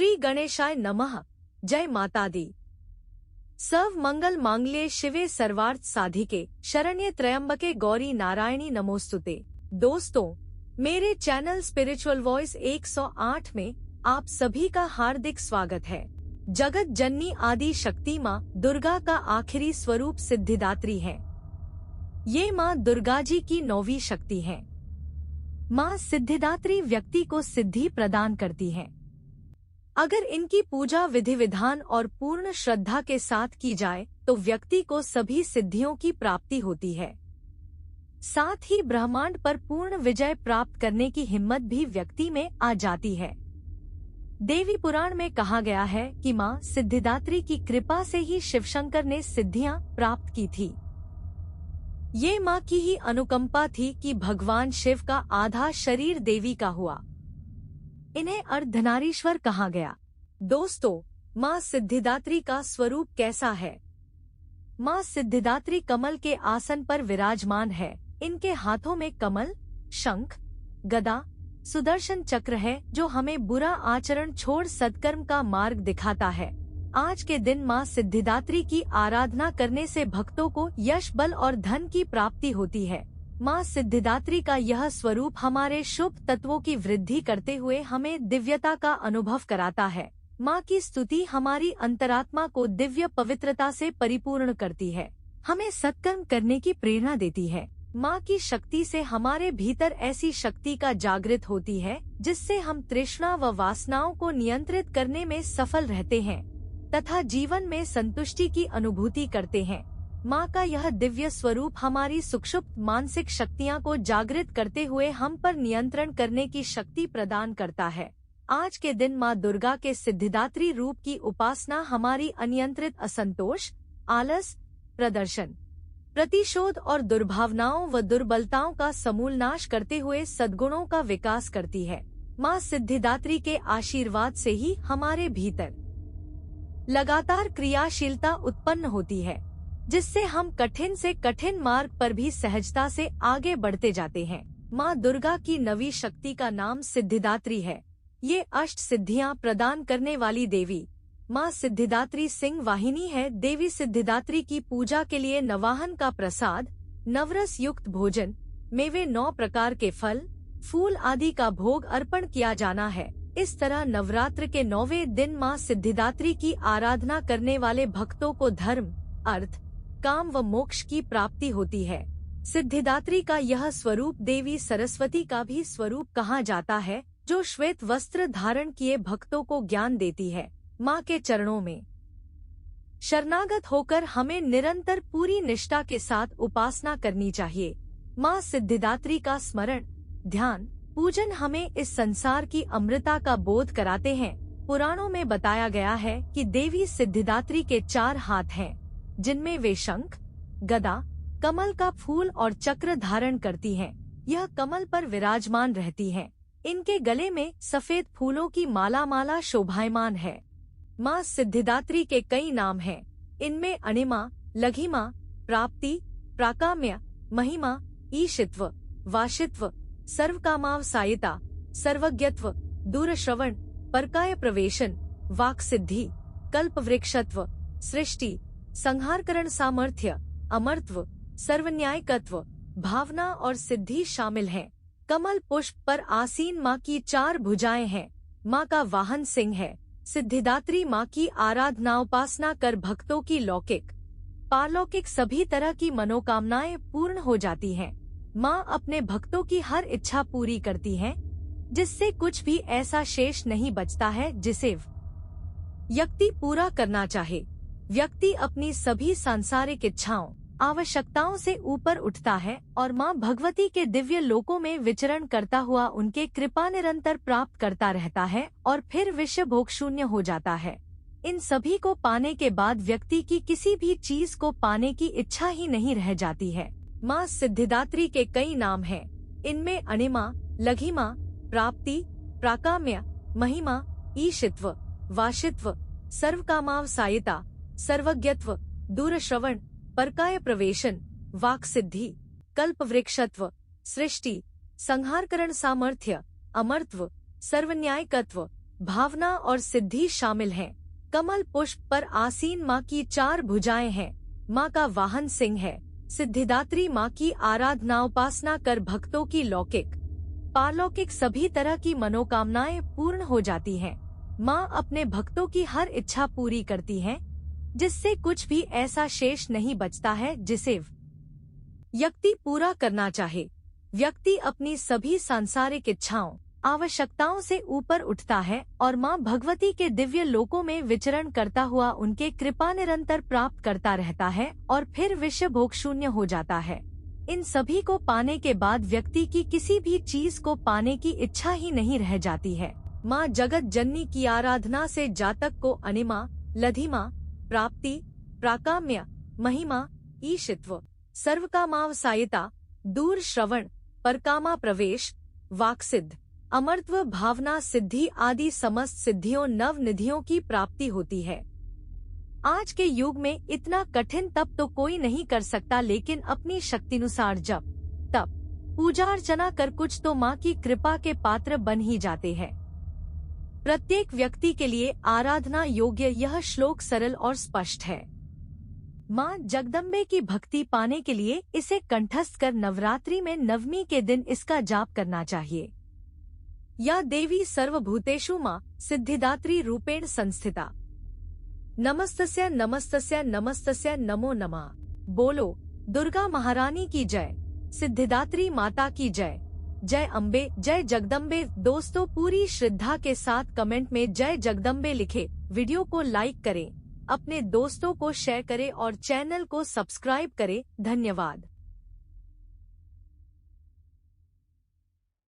श्री गणेशाय नमः। जय माता दी। सर्व मंगल मांगल्ये शिवे सर्वार्थ साधिके शरण्ये त्र्यंबके गौरी नारायणी नमोस्तुते। दोस्तों, मेरे चैनल स्पिरिचुअल वॉइस 108 में आप सभी का हार्दिक स्वागत है। जगत जननी आदि शक्ति माँ दुर्गा का आखिरी स्वरूप सिद्धिदात्री है। ये माँ दुर्गा जी की 9वीं शक्ति है। माँ सिद्धिदात्री व्यक्ति को सिद्धि प्रदान करती है। अगर इनकी पूजा विधि विधान और पूर्ण श्रद्धा के साथ की जाए तो व्यक्ति को सभी सिद्धियों की प्राप्ति होती है। साथ ही ब्रह्मांड पर पूर्ण विजय प्राप्त करने की हिम्मत भी व्यक्ति में आ जाती है। देवी पुराण में कहा गया है कि माँ सिद्धिदात्री की कृपा से ही शिवशंकर ने सिद्धियां प्राप्त की थी। ये माँ की ही अनुकंपा थी कि भगवान शिव का आधा शरीर देवी का हुआ। इन्हें अर्धनारीश्वर कहा गया। दोस्तों, माँ सिद्धिदात्री का स्वरूप कैसा है? माँ सिद्धिदात्री कमल के आसन पर विराजमान है। इनके हाथों में कमल, शंख, गदा, सुदर्शन चक्र है जो हमें बुरा आचरण छोड़ सत्कर्म का मार्ग दिखाता है। आज के दिन माँ सिद्धिदात्री की आराधना करने से भक्तों को यश, बल और धन की प्राप्ति होती है। माँ सिद्धिदात्री का यह स्वरूप हमारे शुभ तत्वों की वृद्धि करते हुए हमें दिव्यता का अनुभव कराता है। माँ की स्तुति हमारी अंतरात्मा को दिव्य पवित्रता से परिपूर्ण करती है, हमें सत्कर्म करने की प्रेरणा देती है। माँ की शक्ति से हमारे भीतर ऐसी शक्ति का जागृत होती है जिससे हम तृष्णा व वासनाओं को नियंत्रित करने में सफल रहते हैं तथा जीवन में संतुष्टि की अनुभूति करते हैं। माँ का यह दिव्य स्वरूप हमारी सुषुप्त मानसिक शक्तियाँ को जागृत करते हुए हम पर नियंत्रण करने की शक्ति प्रदान करता है। आज के दिन माँ दुर्गा के सिद्धिदात्री रूप की उपासना हमारी अनियंत्रित असंतोष, आलस, प्रदर्शन, प्रतिशोध और दुर्भावनाओं व दुर्बलताओं का समूल नाश करते हुए सद्गुणों का विकास करती है। माँ सिद्धिदात्री के आशीर्वाद से ही हमारे भीतर लगातार क्रियाशीलता उत्पन्न होती है, जिससे हम कठिन से कठिन मार्ग पर भी सहजता से आगे बढ़ते जाते हैं। माँ दुर्गा की 9वीं शक्ति का नाम सिद्धिदात्री है। ये अष्ट सिद्धियाँ प्रदान करने वाली देवी माँ सिद्धिदात्री सिंह वाहिनी है। देवी सिद्धिदात्री की पूजा के लिए नवाहन का प्रसाद, नवरस युक्त भोजन, मेवे, 9 प्रकार के फल, फूल आदि का भोग अर्पण किया जाना है। इस तरह नवरात्र के 9वें दिन माँ सिद्धिदात्री की आराधना करने वाले भक्तों को धर्म, अर्थ, काम व मोक्ष की प्राप्ति होती है। सिद्धिदात्री का यह स्वरूप देवी सरस्वती का भी स्वरूप कहा जाता है, जो श्वेत वस्त्र धारण किए भक्तों को ज्ञान देती है। माँ के चरणों में शरणागत होकर हमें निरंतर पूरी निष्ठा के साथ उपासना करनी चाहिए। माँ सिद्धिदात्री का स्मरण, ध्यान, पूजन हमें इस संसार की अमृता का बोध कराते हैं। पुराणों में बताया गया है कि देवी सिद्धिदात्री के 4 हाथ हैं, जिनमें वे शंख, गदा, कमल का फूल और चक्र धारण करती हैं। यह कमल पर विराजमान रहती हैं। इनके गले में सफेद फूलों की माला शोभायमान है। माँ सिद्धिदात्री के कई नाम हैं। इनमें अणिमा, लघिमा, प्राप्ति, प्राकाम्य, महिमा, ईशित्व, वाशित्व, सर्वकामावसायिता, सर्वज्ञत्व, दूरश्रवण, परकाय प्रवेशन, वाक्सिद्धि, कल्पवृक्षत्व, सृष्टि, संहारकरण सामर्थ्य, अमरत्व, सर्वन्यायकत्व, भावना और सिद्धि शामिल हैं। कमल पुष्प पर आसीन माँ की 4 भुजाएं हैं। माँ का वाहन सिंह है। सिद्धिदात्री माँ की आराधना उपासना कर भक्तों की लौकिक, पारलौकिक सभी तरह की मनोकामनाएं पूर्ण हो जाती हैं। माँ अपने भक्तों की हर इच्छा पूरी करती हैं, जिससे कुछ भी ऐसा शेष नहीं बचता है जिसे व्यक्ति पूरा करना चाहे। व्यक्ति अपनी सभी सांसारिक इच्छाओं, आवश्यकताओं से ऊपर उठता है और माँ भगवती के दिव्य लोकों में विचरण करता हुआ उनके कृपा निरंतर प्राप्त करता रहता है और फिर विषय भोग शून्य हो जाता है। इन सभी को पाने के बाद व्यक्ति की किसी भी चीज को पाने की इच्छा ही नहीं रह जाती है। माँ सिद्धिदात्री के कई नाम हैं। इनमें अणिमा, लघिमा, प्राप्ति, प्राकाम्य, महिमा, ईशित्व, वाशित्व, सर्वकामावसायिता, सर्वज्ञत्व, दूरश्रवण, परकाय प्रवेशन, वाक्सिद्धि, कल्पवृक्षत्व, सृष्टि, संहारकरण सामर्थ्य, अमरत्व, सर्वन्यायकत्व, भावना और सिद्धि शामिल हैं। कमल पुष्प पर आसीन माँ की 4 भुजाएं हैं। माँ का वाहन सिंह है। सिद्धिदात्री माँ की आराधना उपासना कर भक्तों की लौकिक पारलौकिक सभी तरह की मनोकामनाएं पूर्ण हो जाती हैं। माँ अपने भक्तों की हर इच्छा पूरी करती हैं, जिससे कुछ भी ऐसा शेष नहीं बचता है जिसे व्यक्ति पूरा करना चाहे। व्यक्ति अपनी सभी सांसारिक इच्छाओं आवश्यकताओं से ऊपर उठता है और माँ भगवती के दिव्य लोकों में विचरण करता हुआ उनके कृपा निरंतर प्राप्त करता रहता है और फिर विषय भोग शून्य हो जाता है। इन सभी को पाने के बाद व्यक्ति की किसी भी चीज को पाने की इच्छा ही नहीं रह जाती है। माँ जगत जननी की आराधना से जातक को अनिमा, लधिमा, प्राप्ति, प्राकाम्य, महिमा, ईशित्व, सर्वकामावसायिता, दूर श्रवण, परकामा प्रवेश, वाक्सिद्ध, अमरत्व, भावना सिद्धि आदि समस्त सिद्धियों नव निधियों की प्राप्ति होती है। आज के युग में इतना कठिन तप तो कोई नहीं कर सकता, लेकिन अपनी शक्तिनुसार जप, तप, पूजा अर्चना कर कुछ तो माँ की कृपा के पात्र बन ही जाते हैं। प्रत्येक व्यक्ति के लिए आराधना योग्य यह श्लोक सरल और स्पष्ट है। माँ जगदम्बे की भक्ति पाने के लिए इसे कंठस्थ कर नवरात्रि में नवमी के दिन इसका जाप करना चाहिए। या देवी सर्वभूतेषु माँ सिद्धिदात्री रूपेण संस्थिता। नमस्तस्य नमस्तस्य नमस्तस्य नमो नमः। बोलो दुर्गा महारानी की जय, सिद्धिदात्री माता की जय, जय अम्बे, जय जगदम्बे। दोस्तों पूरी श्रद्धा के साथ कमेंट में जय जगदम्बे लिखे। वीडियो को लाइक करें, अपने दोस्तों को शेयर करें और चैनल को सब्सक्राइब करें। धन्यवाद।